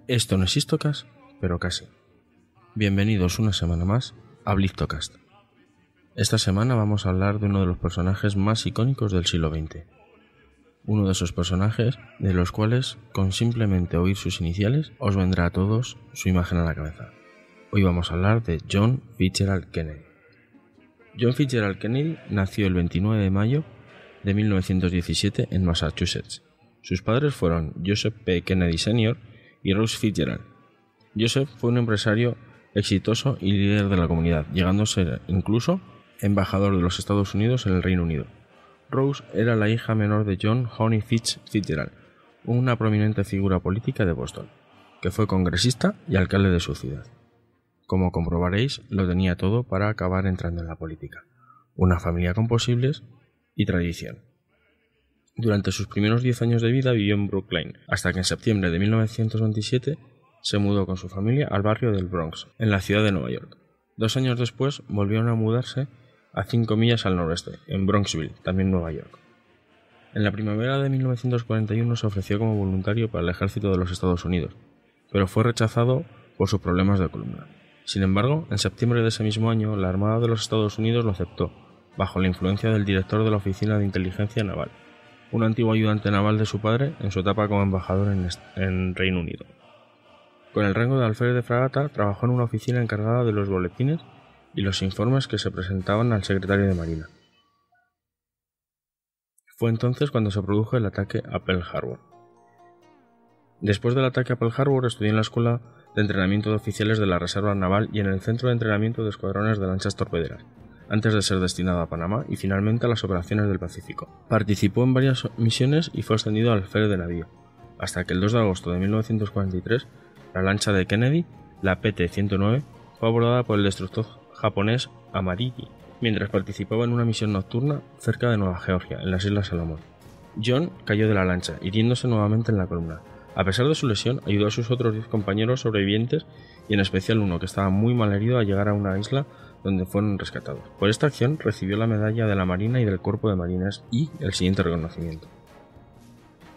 Esto no es Histocast, pero casi. Bienvenidos una semana más a Bliztocast. Esta semana vamos a hablar de uno de los personajes más icónicos del siglo XX. Uno de esos personajes de los cuales, con simplemente oír sus iniciales, os vendrá a todos su imagen a la cabeza. Hoy vamos a hablar de John Fitzgerald Kennedy. John Fitzgerald Kennedy nació el 29 de mayo de 1917 en Massachusetts. Sus padres fueron Joseph P. Kennedy Sr. y Rose Fitzgerald. Joseph fue un empresario exitoso y líder de la comunidad, llegando a ser incluso embajador de los Estados Unidos en el Reino Unido. Rose era la hija menor de John Honey Fitzgerald, una prominente figura política de Boston, que fue congresista y alcalde de su ciudad. Como comprobaréis, lo tenía todo para acabar entrando en la política. Una familia con posibles y tradición. Durante sus primeros 10 años de vida vivió en Brooklyn, hasta que en septiembre de 1927 se mudó con su familia al barrio del Bronx, en la ciudad de Nueva York. 2 años después volvieron a mudarse a 5 millas al noreste, en Bronxville, también Nueva York. En la primavera de 1941 se ofreció como voluntario para el ejército de los Estados Unidos, pero fue rechazado por sus problemas de columna. Sin embargo, en septiembre de ese mismo año, la Armada de los Estados Unidos lo aceptó, bajo la influencia del director de la Oficina de Inteligencia Naval, un antiguo ayudante naval de su padre en su etapa como embajador en Reino Unido. Con el rango de alférez de fragata, trabajó en una oficina encargada de los boletines y los informes que se presentaban al secretario de Marina. Fue entonces cuando se produjo el ataque a Pearl Harbor. Después del ataque a Pearl Harbor, estudió en la Escuela de Entrenamiento de Oficiales de la Reserva Naval y en el Centro de Entrenamiento de Escuadrones de Lanchas Torpederas, antes de ser destinado a Panamá y finalmente a las operaciones del Pacífico. Participó en varias misiones y fue ascendido al alférez de navío, hasta que el 2 de agosto de 1943, la lancha de Kennedy, la PT-109, fue abordada por el destructor japonés Amarigi, mientras participaba en una misión nocturna cerca de Nueva Georgia, en las Islas Salomón. John cayó de la lancha, hiriéndose nuevamente en la columna. A pesar de su lesión, ayudó a sus otros 10 compañeros sobrevivientes y en especial uno que estaba muy mal herido a llegar a una isla donde fueron rescatados. Por esta acción recibió la medalla de la Marina y del Cuerpo de Marines y el siguiente reconocimiento.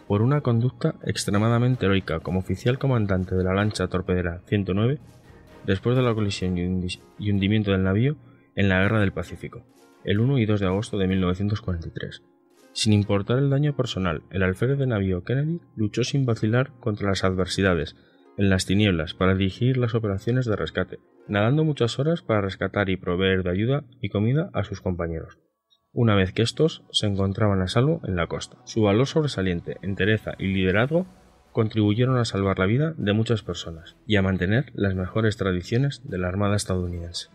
Por una conducta extremadamente heroica como oficial comandante de la lancha torpedera 109, después de la colisión y hundimiento del navío en la Guerra del Pacífico, el 1 y 2 de agosto de 1943. Sin importar el daño personal, el alférez de navío Kennedy luchó sin vacilar contra las adversidades, en las tinieblas, para dirigir las operaciones de rescate, nadando muchas horas para rescatar y proveer de ayuda y comida a sus compañeros, una vez que estos se encontraban a salvo en la costa. Su valor sobresaliente, entereza y liderazgo contribuyeron a salvar la vida de muchas personas y a mantener las mejores tradiciones de la Armada estadounidense.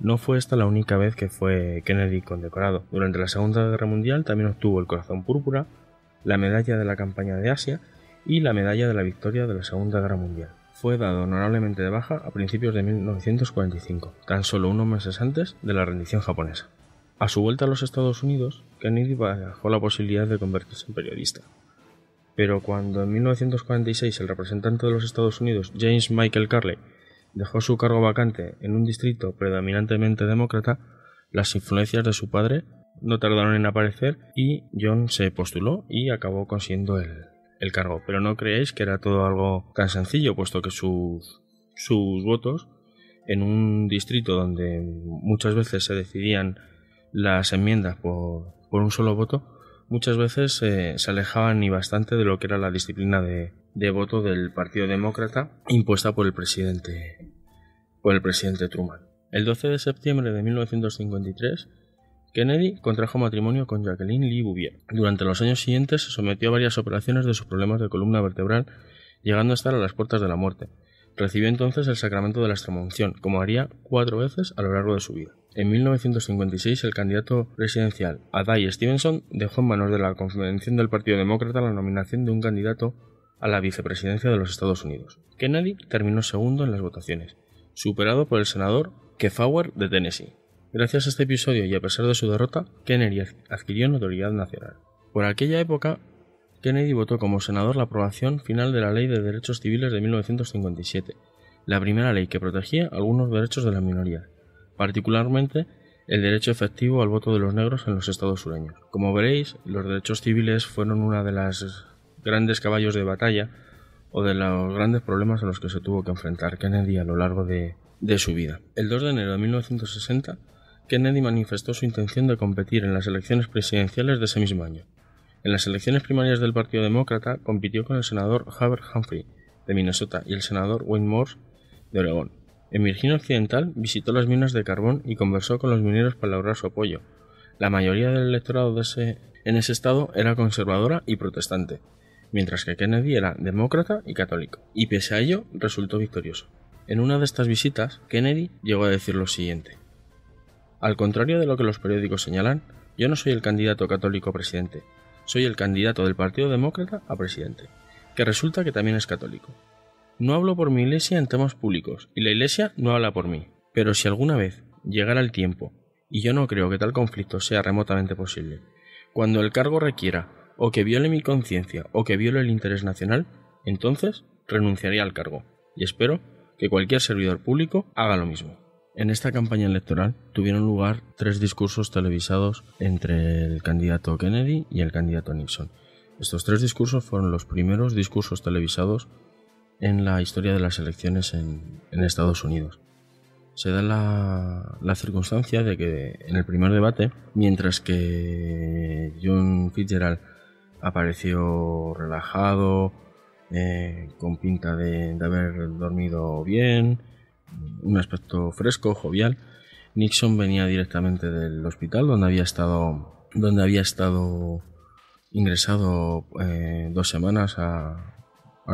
No fue esta la única vez que fue Kennedy condecorado. Durante la Segunda Guerra Mundial también obtuvo el Corazón Púrpura, la Medalla de la Campaña de Asia y la Medalla de la Victoria de la Segunda Guerra Mundial. Fue dado honorablemente de baja a principios de 1945, tan solo unos meses antes de la rendición japonesa. A su vuelta a los Estados Unidos, Kennedy barajó la posibilidad de convertirse en periodista. Pero cuando en 1946 el representante de los Estados Unidos, James Michael Carley, dejó su cargo vacante en un distrito predominantemente demócrata, las influencias de su padre no tardaron en aparecer y John se postuló y acabó consiguiendo el cargo. Pero no creéis que era todo algo tan sencillo, puesto que sus votos en un distrito donde muchas veces se decidían las enmiendas por un solo voto, muchas veces se alejaban y bastante de lo que era la disciplina de voto del Partido Demócrata impuesta por el presidente Truman. El 12 de septiembre de 1953, Kennedy contrajo matrimonio con Jacqueline Lee Bouvier. Durante los años siguientes se sometió a varias operaciones de sus problemas de columna vertebral, llegando a estar a las puertas de la muerte. Recibió entonces el sacramento de la extremaunción, como haría 4 veces a lo largo de su vida. En 1956, el candidato presidencial Adlai Stevenson dejó en manos de la Convención del Partido Demócrata la nominación de un candidato a la vicepresidencia de los Estados Unidos. Kennedy terminó segundo en las votaciones, superado por el senador Kefauver de Tennessee. Gracias a este episodio y a pesar de su derrota, Kennedy adquirió notoriedad nacional. Por aquella época, Kennedy votó como senador la aprobación final de la Ley de Derechos Civiles de 1957, la primera ley que protegía algunos derechos de las minorías, particularmente el derecho efectivo al voto de los negros en los estados sureños. Como veréis, los derechos civiles fueron una de las grandes caballos de batalla o de los grandes problemas a los que se tuvo que enfrentar Kennedy a lo largo de su vida. El 2 de enero de 1960, Kennedy manifestó su intención de competir en las elecciones presidenciales de ese mismo año. En las elecciones primarias del Partido Demócrata compitió con el senador Hubert Humphrey de Minnesota y el senador Wayne Morse de Oregón. En Virginia Occidental visitó las minas de carbón y conversó con los mineros para lograr su apoyo. La mayoría del electorado en ese estado era conservadora y protestante, mientras que Kennedy era demócrata y católico, y pese a ello resultó victorioso. En una de estas visitas, Kennedy llegó a decir lo siguiente: al contrario de lo que los periódicos señalan, yo no soy el candidato católico a presidente, soy el candidato del Partido Demócrata a presidente, que resulta que también es católico. No hablo por mi iglesia en temas públicos, y la iglesia no habla por mí, pero si alguna vez llegara el tiempo, y yo no creo que tal conflicto sea remotamente posible, cuando el cargo requiera o que viole mi conciencia o que viole el interés nacional, entonces renunciaría al cargo, y espero que cualquier servidor público haga lo mismo. En esta campaña electoral tuvieron lugar 3 discursos televisados entre el candidato Kennedy y el candidato Nixon. Estos 3 discursos fueron los primeros discursos televisados en la historia de las elecciones en Estados Unidos. Se da la circunstancia de que en el primer debate, mientras que John Fitzgerald apareció relajado, con pinta de haber dormido bien, un aspecto fresco, jovial, Nixon venía directamente del hospital donde había estado ingresado 2 semanas a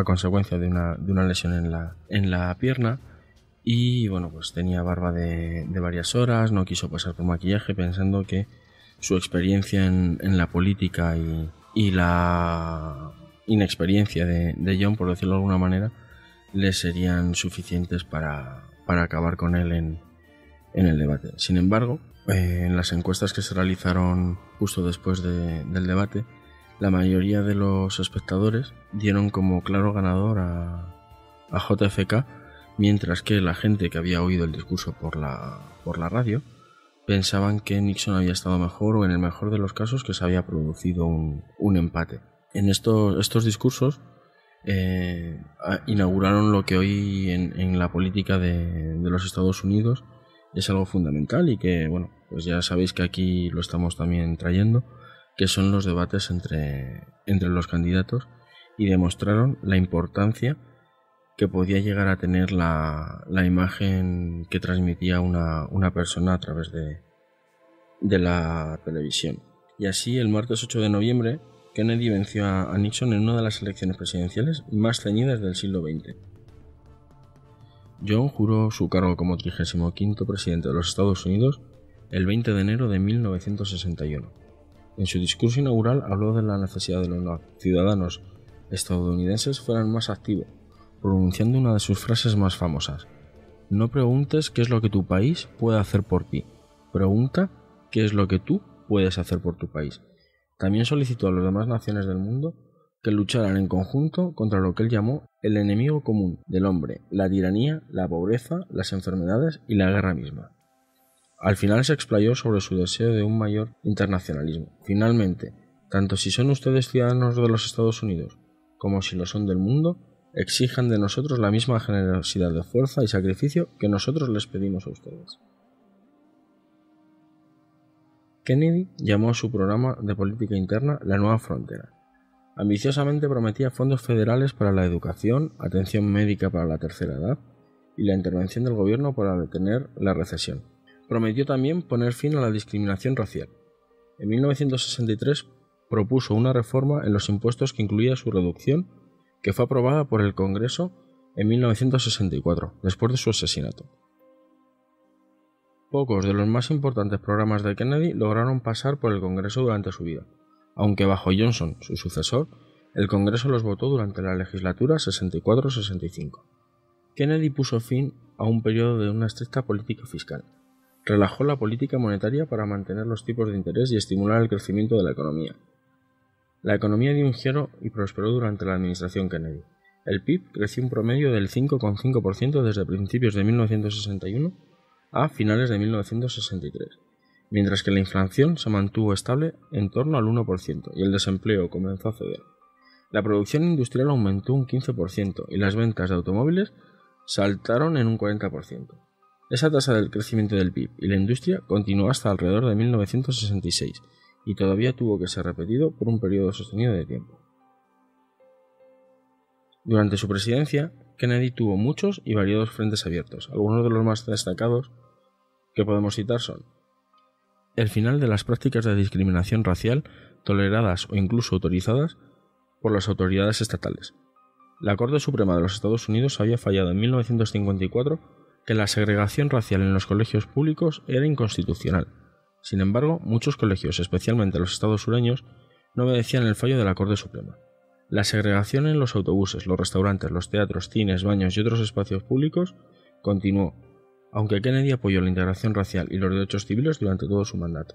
consecuencia de una lesión en la pierna, y bueno, pues tenía barba de varias horas, no quiso pasar por maquillaje pensando que su experiencia en la política y la inexperiencia de John, por decirlo de alguna manera, le serían suficientes para acabar con él en el debate. Sin embargo, en las encuestas que se realizaron justo después del debate, la mayoría de los espectadores dieron como claro ganador a JFK, mientras que la gente que había oído el discurso por la radio pensaban que Nixon había estado mejor, o en el mejor de los casos que se había producido un empate. En estos discursos inauguraron lo que hoy en la política de los Estados Unidos es algo fundamental, y que, bueno, pues ya sabéis que aquí lo estamos también trayendo, que son los debates entre los candidatos, y demostraron la importancia que podía llegar a tener la imagen que transmitía una persona a través de la televisión. Y así, el martes 8 de noviembre, Kennedy venció a Nixon en una de las elecciones presidenciales más ceñidas del siglo XX. John juró su cargo como 35º presidente de los Estados Unidos el 20 de enero de 1961. En su discurso inaugural habló de la necesidad de los ciudadanos estadounidenses fueran más activos, pronunciando una de sus frases más famosas: no preguntes qué es lo que tu país puede hacer por ti, pregunta qué es lo que tú puedes hacer por tu país. También solicitó a las demás naciones del mundo que lucharan en conjunto contra lo que él llamó el enemigo común del hombre, la tiranía, la pobreza, las enfermedades y la guerra misma. Al final se explayó sobre su deseo de un mayor internacionalismo. Finalmente, tanto si son ustedes ciudadanos de los Estados Unidos como si lo son del mundo, exijan de nosotros la misma generosidad de fuerza y sacrificio que nosotros les pedimos a ustedes. Kennedy llamó a su programa de política interna La Nueva Frontera. Ambiciosamente prometía fondos federales para la educación, atención médica para la tercera edad y la intervención del gobierno para detener la recesión. Prometió también poner fin a la discriminación racial. En 1963 propuso una reforma en los impuestos que incluía su reducción, que fue aprobada por el Congreso en 1964, después de su asesinato. Pocos de los más importantes programas de Kennedy lograron pasar por el Congreso durante su vida, aunque bajo Johnson, su sucesor, el Congreso los votó durante la legislatura 64-65. Kennedy puso fin a un periodo de una estricta política fiscal. Relajó la política monetaria para mantener los tipos de interés y estimular el crecimiento de la economía. La economía dio un giro y prosperó durante la administración Kennedy. El PIB creció un promedio del 5,5% desde principios de 1961 a finales de 1963, mientras que la inflación se mantuvo estable en torno al 1% y el desempleo comenzó a ceder. La producción industrial aumentó un 15% y las ventas de automóviles saltaron en un 40%. Esa tasa del crecimiento del PIB y la industria continuó hasta alrededor de 1966 y todavía tuvo que ser repetido por un periodo sostenido de tiempo. Durante su presidencia, Kennedy tuvo muchos y variados frentes abiertos. Algunos de los más destacados que podemos citar son: el final de las prácticas de discriminación racial toleradas o incluso autorizadas por las autoridades estatales. La Corte Suprema de los Estados Unidos había fallado en 1954 que la segregación racial en los colegios públicos era inconstitucional. Sin embargo, muchos colegios, especialmente los estados sureños, no obedecían el fallo de la Corte Suprema. La segregación en los autobuses, los restaurantes, los teatros, cines, baños y otros espacios públicos continuó, aunque Kennedy apoyó la integración racial y los derechos civiles durante todo su mandato.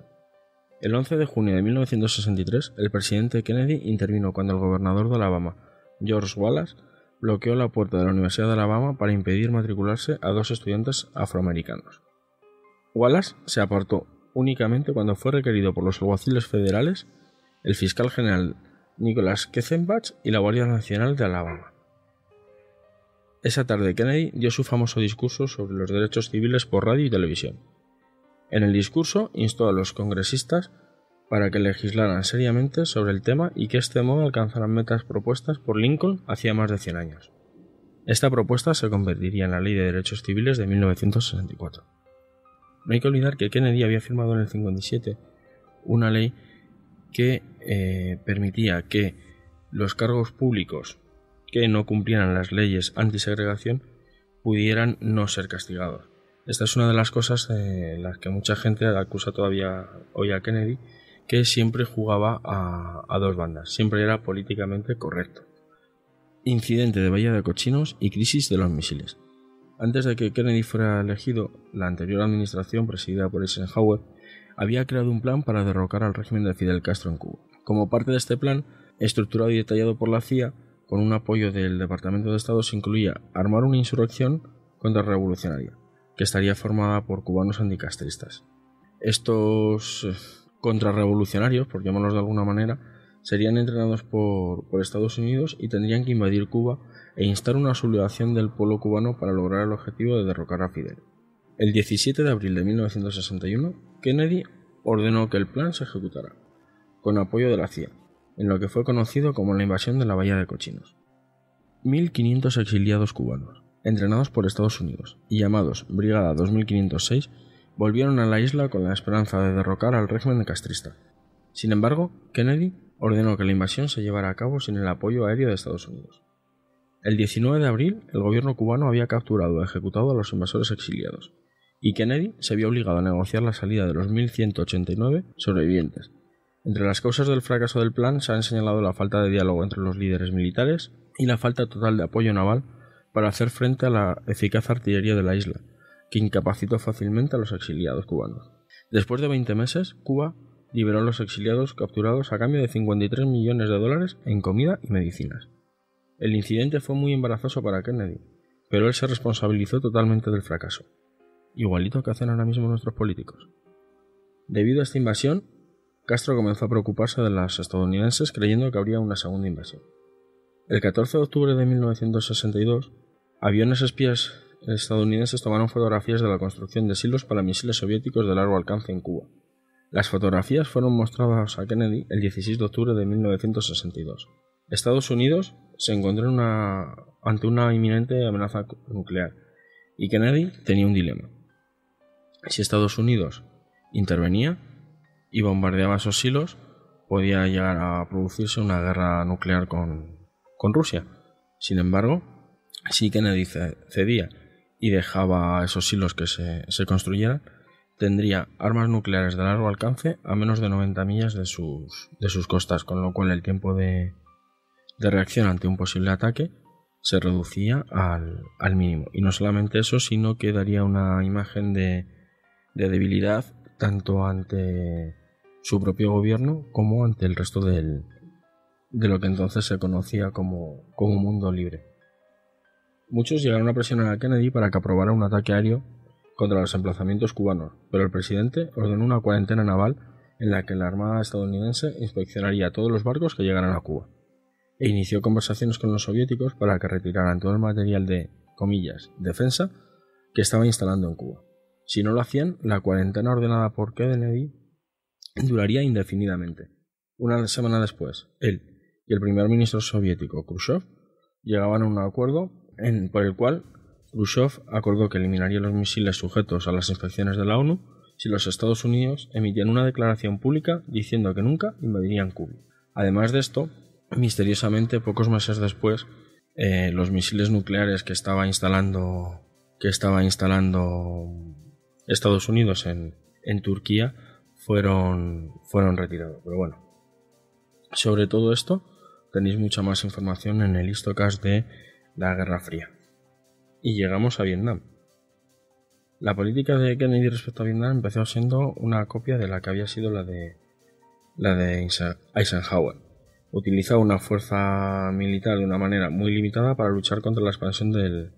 El 11 de junio de 1963, el presidente Kennedy intervino cuando el gobernador de Alabama, George Wallace, bloqueó la puerta de la Universidad de Alabama para impedir matricularse a 2 estudiantes afroamericanos. Wallace se apartó únicamente cuando fue requerido por los alguaciles federales, el fiscal general Nicholas Kethenbach y la Guardia Nacional de Alabama. Esa tarde Kennedy dio su famoso discurso sobre los derechos civiles por radio y televisión. En el discurso instó a los congresistas para que legislaran seriamente sobre el tema y que de este modo alcanzaran metas propuestas por Lincoln hacía más de 100 años. Esta propuesta se convertiría en la Ley de Derechos Civiles de 1964. No hay que olvidar que Kennedy había firmado en el 57 una ley que permitía que los cargos públicos que no cumplieran las leyes antisegregación pudieran no ser castigados. Esta es una de las cosas en las que mucha gente acusa todavía hoy a Kennedy, que siempre jugaba a dos bandas, siempre era políticamente correcto. Incidente de Bahía de Cochinos y crisis de los misiles. Antes de que Kennedy fuera elegido, la anterior administración, presidida por Eisenhower, había creado un plan para derrocar al régimen de Fidel Castro en Cuba. Como parte de este plan, estructurado y detallado por la CIA, con un apoyo del Departamento de Estado, se incluía armar una insurrección contrarrevolucionaria, que estaría formada por cubanos anticastristas. Estos contrarrevolucionarios, por llamarlos de alguna manera, serían entrenados por Estados Unidos y tendrían que invadir Cuba e instar una sublevación del pueblo cubano para lograr el objetivo de derrocar a Fidel. El 17 de abril de 1961, Kennedy ordenó que el plan se ejecutara, con apoyo de la CIA, en lo que fue conocido como la invasión de la Bahía de Cochinos. 1.500 exiliados cubanos, entrenados por Estados Unidos y llamados Brigada 2506, volvieron a la isla con la esperanza de derrocar al régimen castrista. Sin embargo, Kennedy ordenó que la invasión se llevara a cabo sin el apoyo aéreo de Estados Unidos. El 19 de abril, el gobierno cubano había capturado y ejecutado a los invasores exiliados, y Kennedy se vio obligado a negociar la salida de los 1.189 sobrevivientes. Entre las causas del fracaso del plan se han señalado la falta de diálogo entre los líderes militares y la falta total de apoyo naval para hacer frente a la eficaz artillería de la isla, que incapacitó fácilmente a los exiliados cubanos. Después de 20 meses, Cuba liberó a los exiliados capturados a cambio de $53 millones en comida y medicinas. El incidente fue muy embarazoso para Kennedy, pero él se responsabilizó totalmente del fracaso. Igualito que hacen ahora mismo nuestros políticos. Debido a esta invasión, Castro comenzó a preocuparse de los estadounidenses creyendo que habría una segunda invasión. El 14 de octubre de 1962, aviones espías estadounidenses tomaron fotografías de la construcción de silos para misiles soviéticos de largo alcance en Cuba. Las fotografías fueron mostradas a Kennedy el 16 de octubre de 1962. Estados Unidos se encontró ante una inminente amenaza nuclear y Kennedy tenía un dilema. Si Estados Unidos intervenía y bombardeaba esos silos, podía llegar a producirse una guerra nuclear con Rusia. Sin embargo, si Kennedy cedía y dejaba esos silos que se construyeran, tendría armas nucleares de largo alcance a menos de 90 millas de sus costas, con lo cual el tiempo de reacción ante un posible ataque se reducía al mínimo. Y no solamente eso, sino que daría una imagen de debilidad tanto ante su propio gobierno como ante el resto de lo que entonces se conocía como mundo libre. Muchos llegaron a presionar a Kennedy para que aprobara un ataque aéreo contra los emplazamientos cubanos, pero el presidente ordenó una cuarentena naval en la que la Armada estadounidense inspeccionaría todos los barcos que llegaran a Cuba. e inició conversaciones con los soviéticos para que retiraran todo el material de, comillas, defensa que estaba instalando en Cuba. Si no lo hacían, la cuarentena ordenada por Kennedy duraría indefinidamente. Una semana después, él y el primer ministro soviético Khrushchev llegaban a un acuerdo por el cual Khrushchev acordó que eliminaría los misiles sujetos a las inspecciones de la ONU si los Estados Unidos emitían una declaración pública diciendo que nunca invadirían Cuba. Además de esto, misteriosamente, pocos meses después, los misiles nucleares que estaba instalando Estados Unidos en Turquía fueron retirados. Pero bueno, sobre todo esto tenéis mucha más información en el Histocast de la Guerra Fría. Y llegamos a Vietnam. La política de Kennedy respecto a Vietnam empezó siendo una copia de la que había sido la de Eisenhower. Utilizaba una fuerza militar de una manera muy limitada para luchar contra la expansión del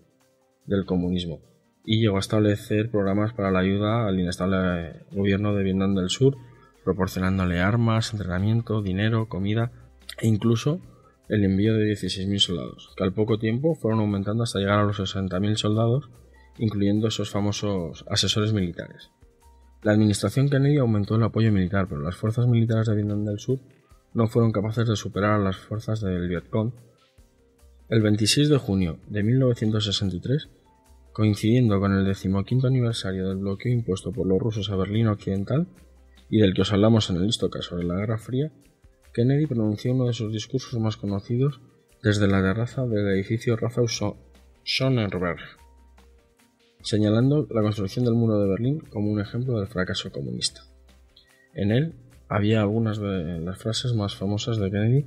comunismo, y llegó a establecer programas para la ayuda al inestable gobierno de Vietnam del Sur, proporcionándole armas, entrenamiento, dinero, comida e incluso el envío de 16.000 soldados, que al poco tiempo fueron aumentando hasta llegar a los 60.000 soldados, incluyendo esos famosos asesores militares. La administración Kennedy aumentó el apoyo militar, pero las fuerzas militares de Vietnam del Sur no fueron capaces de superar a las fuerzas del Vietcong. El 26 de junio de 1963, coincidiendo con el 15º aniversario del bloqueo impuesto por los rusos a Berlín Occidental y del que os hablamos en el Histocast sobre la Guerra Fría, Kennedy pronunció uno de sus discursos más conocidos desde la terraza del edificio Rathaus Schöneberg, señalando la construcción del muro de Berlín como un ejemplo del fracaso comunista. En él había algunas de las frases más famosas de Kennedy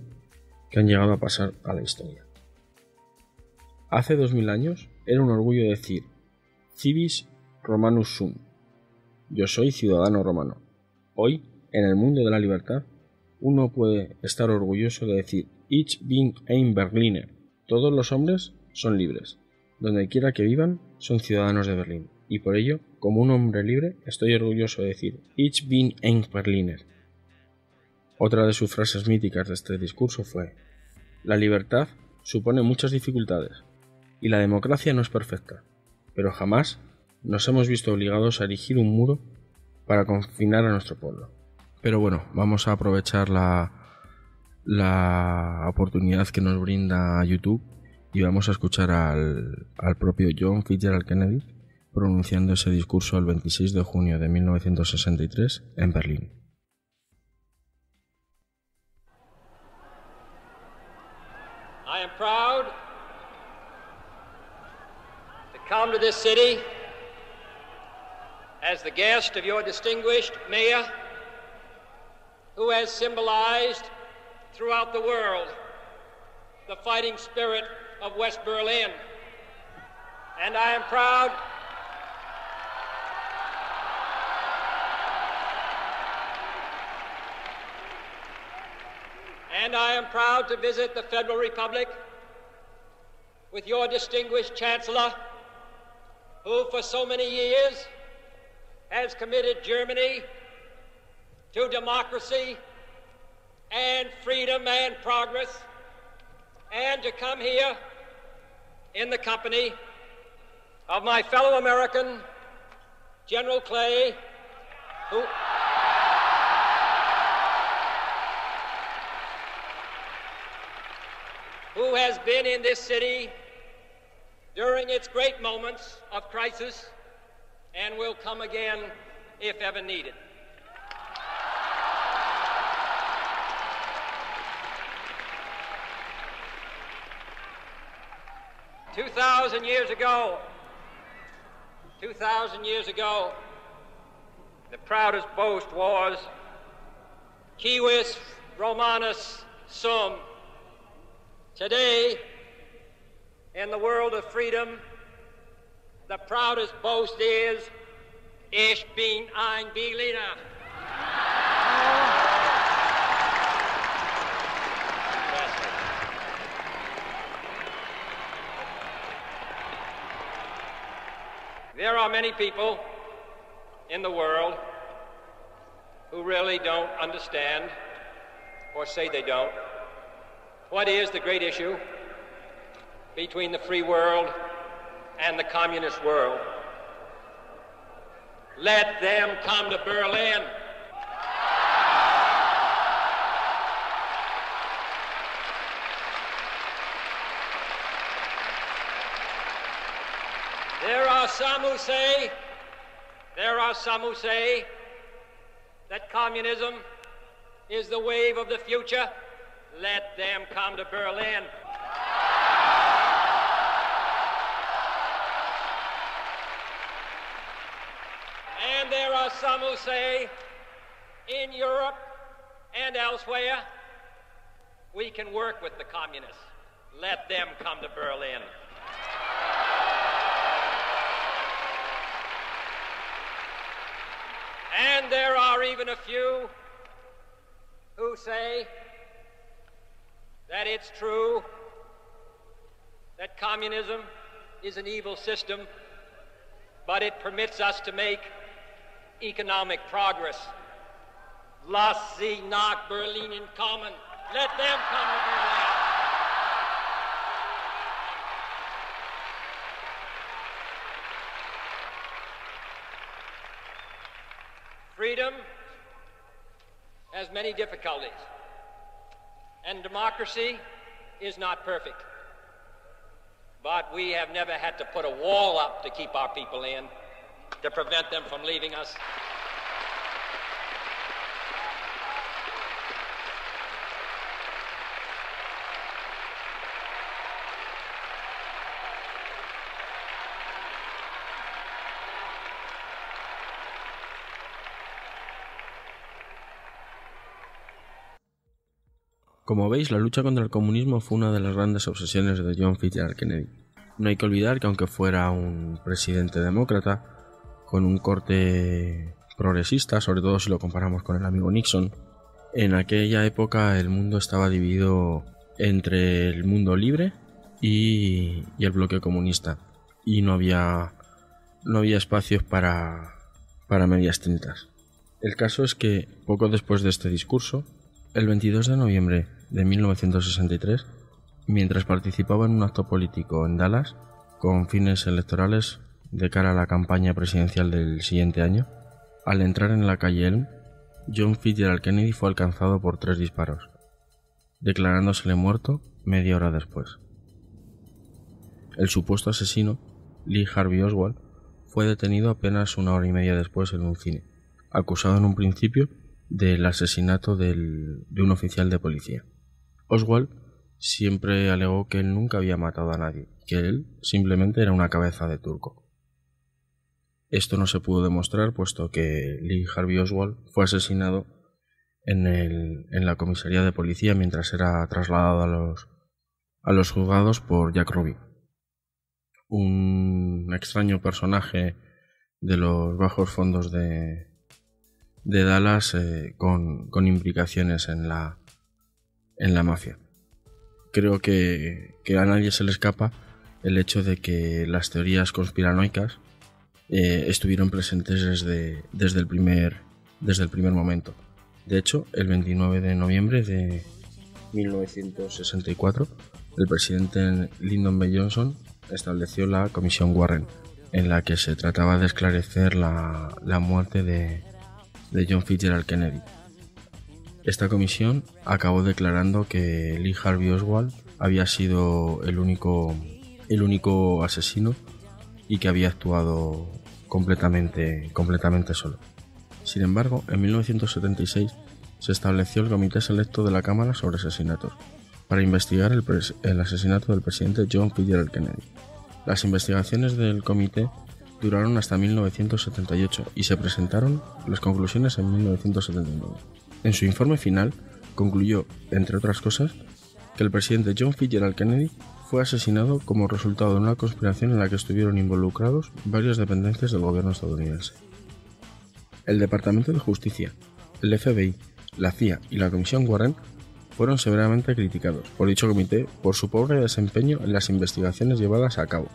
que han llegado a pasar a la historia. Hace 2000 años era un orgullo decir Civis Romanus sum, yo soy ciudadano romano. Hoy, en el mundo de la libertad, uno puede estar orgulloso de decir Ich bin ein Berliner, todos los hombres son libres, donde quiera que vivan son ciudadanos de Berlín, y por ello, como un hombre libre, estoy orgulloso de decir Ich bin ein Berliner. Otra de sus frases míticas de este discurso fue: la libertad supone muchas dificultades, y la democracia no es perfecta, pero jamás nos hemos visto obligados a erigir un muro para confinar a nuestro pueblo. Pero bueno, vamos a aprovechar la oportunidad que nos brinda YouTube y vamos a escuchar al propio John Fitzgerald Kennedy pronunciando ese discurso el 26 de junio de 1963 en Berlín. I am proud to come to this city as the guest of your distinguished mayor, who has symbolized throughout the world the fighting spirit of West Berlin. And I am proud to visit the Federal Republic with your distinguished Chancellor, who for so many years has committed Germany to democracy and freedom and progress, and to come here in the company of my fellow American, General Clay, who has been in this city during its great moments of crisis and will come again if ever needed. Two thousand years ago, the proudest boast was Civis Romanus sum. Today, in the world of freedom, the proudest boast is Ich bin ein Berliner. There are many people in the world who really don't understand, or say they don't, What is the great issue between the free world and the communist world? Let them come to Berlin. There are some who say that communism is the wave of the future. Let them come to Berlin. And there are some who say, in Europe and elsewhere, we can work with the communists. Let them come to Berlin. And there are even a few who say that it's true that communism is an evil system, but it permits us to make economic progress. Lass sie nach Berlin kommen. Let them come to Berlin. Freedom has many difficulties, and democracy is not perfect. But we have never had to put a wall up to keep our people in, to prevent them from leaving us. Como veis, la lucha contra el comunismo fue una de las grandes obsesiones de John Fitzgerald Kennedy. No hay que olvidar que aunque fuera un presidente demócrata, con un corte progresista, sobre todo si lo comparamos con el amigo Nixon, en aquella época el mundo estaba dividido entre el mundo libre y el bloque comunista, y no había espacios para medias tintas. El caso es que poco después de este discurso, el 22 de noviembre de 1963, mientras participaba en un acto político en Dallas con fines electorales de cara a la campaña presidencial del siguiente año, al entrar en la calle Elm, John Fitzgerald Kennedy fue alcanzado por 3 disparos, declarándosele muerto media hora después. El supuesto asesino, Lee Harvey Oswald, fue detenido apenas una hora y media después en un cine, acusado en un principio del asesinato de un oficial de policía. Oswald siempre alegó que él nunca había matado a nadie, que él simplemente era una cabeza de turco. Esto no se pudo demostrar, puesto que Lee Harvey Oswald fue asesinado en la comisaría de policía mientras era trasladado a los juzgados por Jack Ruby, un extraño personaje de los bajos fondos de Dallas con implicaciones en la mafia. Creo que a nadie se le escapa el hecho de que las teorías conspiranoicas estuvieron presentes desde el primer momento. De hecho, el 29 de noviembre de 1964, el presidente Lyndon B. Johnson estableció la Comisión Warren, en la que se trataba de esclarecer la muerte de John Fitzgerald Kennedy. Esta comisión acabó declarando que Lee Harvey Oswald había sido el único asesino y que había actuado completamente solo. Sin embargo, en 1976 se estableció el Comité Selecto de la Cámara sobre Asesinatos para investigar el asesinato del presidente John Fitzgerald Kennedy. Las investigaciones del comité duraron hasta 1978 y se presentaron las conclusiones en 1979. En su informe final concluyó, entre otras cosas, que el presidente John Fitzgerald Kennedy fue asesinado como resultado de una conspiración en la que estuvieron involucrados varias dependencias del gobierno estadounidense. El Departamento de Justicia, el FBI, la CIA y la Comisión Warren fueron severamente criticados por dicho comité por su pobre desempeño en las investigaciones llevadas a cabo,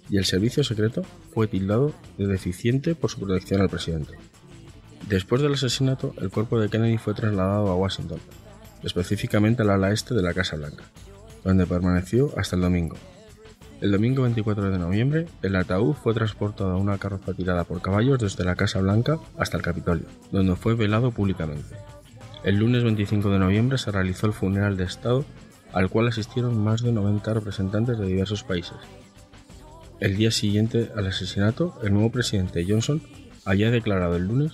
y el servicio secreto fue tildado de deficiente por su protección al presidente. Después del asesinato, el cuerpo de Kennedy fue trasladado a Washington, específicamente al ala este de la Casa Blanca, donde permaneció hasta el domingo. El domingo 24 de noviembre, el ataúd fue transportado a una carroza tirada por caballos desde la Casa Blanca hasta el Capitolio, donde fue velado públicamente. El lunes 25 de noviembre se realizó el funeral de Estado, al cual asistieron más de 90 representantes de diversos países. El día siguiente al asesinato, el nuevo presidente Johnson había declarado el lunes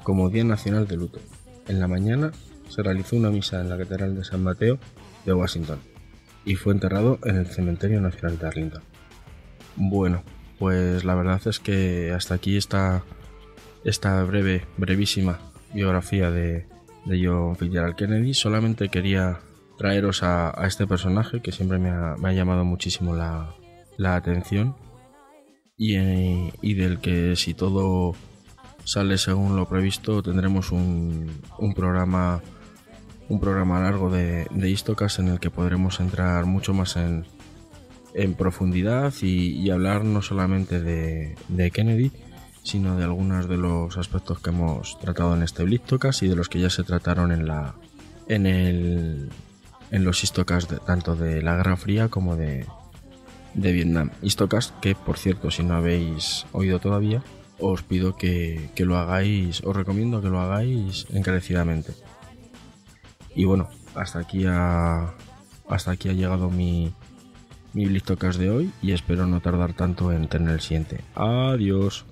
como Día Nacional de Luto. En la mañana se realizó una misa en la Catedral de San Mateo de Washington y fue enterrado en el Cementerio Nacional de Arlington. Bueno, pues la verdad es que hasta aquí esta brevísima biografía de John Fitzgerald Kennedy. Solamente quería traeros a este personaje que siempre me ha llamado muchísimo la atención y del que, si todo sale según lo previsto, tendremos un programa largo de Histocast en el que podremos entrar mucho más en profundidad y hablar no solamente de Kennedy, sino de algunos de los aspectos que hemos tratado en este Histocast y de los que ya se trataron en los Histocast tanto de la Guerra Fría como de Vietnam. Histocast que, por cierto, si no habéis oído todavía, os pido que lo hagáis, os recomiendo que lo hagáis encarecidamente. Y bueno, hasta aquí ha llegado mi Histocast de hoy y espero no tardar tanto en tener el siguiente. Adiós.